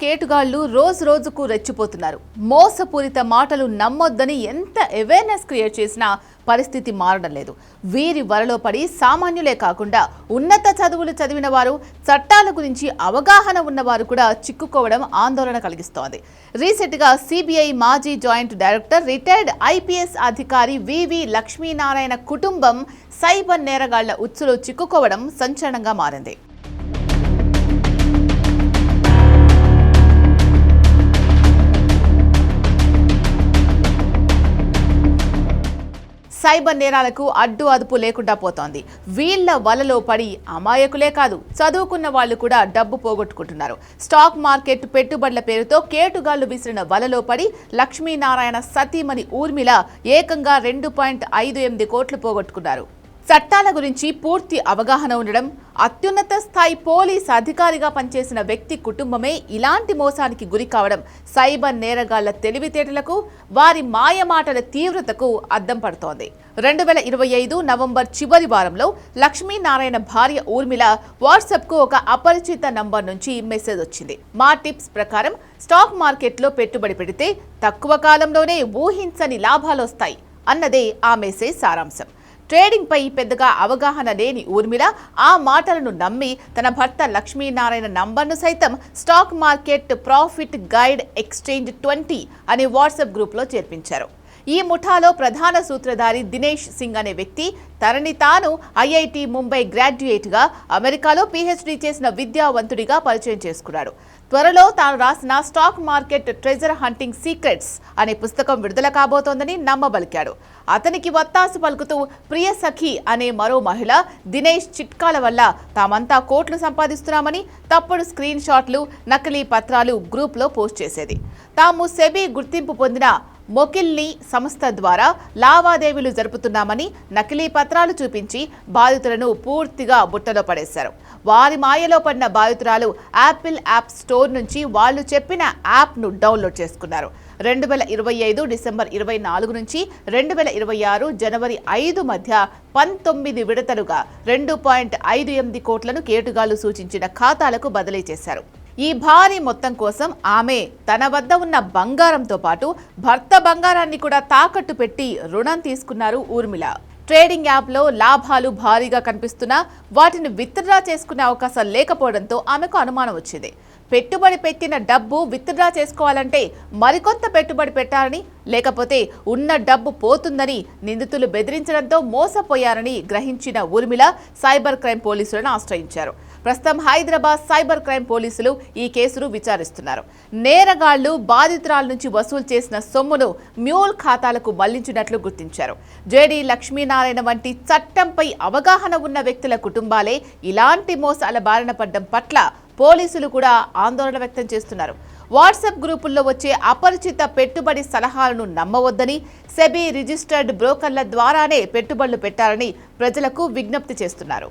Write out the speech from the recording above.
కేటుగాళ్లు రోజుకు రెచ్చిపోతున్నారు. మోసపూరిత మాటలు నమ్మొద్దని ఎంత అవేర్నెస్ క్రియేట్ చేసినా పరిస్థితి మారడం లేదు. వీరి వలలో పడి సామాన్యులే కాకుండా ఉన్నత చదువులు చదివిన వారు, చట్టాల గురించి అవగాహన ఉన్నవారు కూడా చిక్కుకోవడం ఆందోళన కలిగిస్తోంది. రీసెంట్గా సిబిఐ మాజీ జాయింట్ డైరెక్టర్, రిటైర్డ్ ఐపీఎస్ అధికారి వివి లక్ష్మీనారాయణ కుటుంబం సైబర్ నేరగాళ్ల ఉచ్చులో చిక్కుకోవడం సంచలనంగా మారింది. సైబర్ నేరాలకు అడ్డు అదుపు లేకుండా పోతోంది. వీళ్ల వలలో పడి అమాయకులే కాదు, చదువుకున్న వాళ్ళు కూడా డబ్బు పోగొట్టుకుంటున్నారు. స్టాక్ మార్కెట్ పెట్టుబడుల పేరుతో కేటుగాళ్లు విసిరిన వలలో పడి లక్ష్మీనారాయణ సతీమణి ఊర్మిళ ఏకంగా 2.58 కోట్లు పోగొట్టుకున్నారు. చట్టాల గురించి పూర్తి అవగాహన ఉండడం, అత్యున్నత స్థాయి పోలీస్ అధికారిగా పనిచేసిన వ్యక్తి కుటుంబమే ఇలాంటి మోసానికి గురి కావడం సైబర్ నేరగాళ్ల తెలివితేటలకు, వారి మాయమాటల తీవ్రతకు అద్దం పడుతోంది. 2025 నవంబర్ చివరి వారంలో లక్ష్మీనారాయణ భార్య ఊర్మిళ వాట్సాప్కు ఒక అపరిచిత నంబర్ నుంచి మెసేజ్ వచ్చింది. మా టిప్స్ ప్రకారం స్టాక్ మార్కెట్లో పెట్టుబడి పెడితే తక్కువ కాలంలోనే ఊహించని లాభాలొస్తాయి అన్నదే ఆ మెసేజ్ సారాంశం. ట్రేడింగ్ పై పెద్దగా అవగాహన లేని ఊర్మిళ ఆ మాటలను నమ్మి తన భర్త లక్ష్మీనారాయణ నంబర్ను సైతం stock market profit guide exchange 20 అనే వాట్సాప్ గ్రూప్లో చేర్పించారు. ఈ ముఠాలో ప్రధాన సూత్రధారి దినేష్ సింగ్ అనే వ్యక్తి తనని తాను ఐఐటి ముంబై గ్రాడ్యుయేట్గా, అమెరికాలో పీహెచ్డీ చేసిన విద్యావంతుడిగా పరిచయం చేసుకున్నాడు. త్వరలో తాను రాసిన stock market treasure hunting secrets అనే పుస్తకం విడుదల కాబోతోందని నమ్మబలికాడు. అతనికి వత్తాసు పలుకుతూ ప్రియ సఖి అనే మరో మహిళ దినేష్ చిట్కాల వల్ల తామంతా కోట్లు సంపాదిస్తున్నామని తప్పుడు స్క్రీన్ షాట్లు, నకిలీ పత్రాలు గ్రూప్లో పోస్ట్ చేసేది. తాము సెబీ గుర్తింపు పొందిన మొకిల్ని సంస్థ ద్వారా లావాదేవీలు జరుపుతున్నామని నకిలీ పత్రాలు చూపించి బాధితులను పూర్తిగా బుట్టలో పడేశారు. వారి మాయలో పడిన బాధితురాలు యాపిల్ యాప్ స్టోర్ నుంచి వాళ్ళు చెప్పిన యాప్ను డౌన్లోడ్ చేసుకున్నారు. 2025 డిసెంబర్ 24 నుంచి 2026 జనవరి 5 మధ్య 19 విడతలుగా 2.58 కోట్లను కేటుగాళ్లు సూచించిన ఖాతాలకు బదిలీ చేశారు. ఈ భారీ మొత్తం కోసం ఆమె తన వద్ద ఉన్న బంగారంతో పాటు భర్త బంగారాన్ని కూడా తాకట్టు పెట్టి రుణం తీసుకున్నారు ఊర్మిళ. ట్రేడింగ్ యాప్లో లాభాలు భారీగా కనిపిస్తున్నా వాటిని విత్డ్రా చేసుకునే అవకాశం లేకపోవడంతో ఆమెకు అనుమానం వచ్చింది. పెట్టుబడి పెట్టిన డబ్బు విత్డ్రా చేసుకోవాలంటే మరికొంత పెట్టుబడి పెట్టాలని, లేకపోతే ఉన్న డబ్బు పోతుందని నిందితులు బెదిరించడంతో మోసపోయారని గ్రహించిన ఊర్మిళ సైబర్ క్రైమ్ పోలీసులను ఆశ్రయించారు. ప్రస్తుతం హైదరాబాద్ సైబర్ క్రైమ్ పోలీసులు ఈ కేసును విచారిస్తున్నారు. నేరగాళ్లు బాధితురాల నుంచి వసూలు చేసిన సొమ్మును మ్యూల్ ఖాతాలకు మళ్లించినట్లు గుర్తించారు. జేడీ లక్ష్మీనారాయణ వంటి చట్టంపై అవగాహన ఉన్న వ్యక్తుల కుటుంబాలే ఇలాంటి మోసాల బారిన పడడం పట్ల పోలీసులు కూడా ఆందోళన వ్యక్తం చేస్తున్నారు. వాట్సాప్ గ్రూపుల్లో వచ్చే అపరిచిత పెట్టుబడి సలహాలను నమ్మవద్దని, సెబీ రిజిస్టర్డ్ బ్రోకర్ల ద్వారానే పెట్టుబడులు పెట్టాలని ప్రజలకు విజ్ఞప్తి చేస్తున్నారు.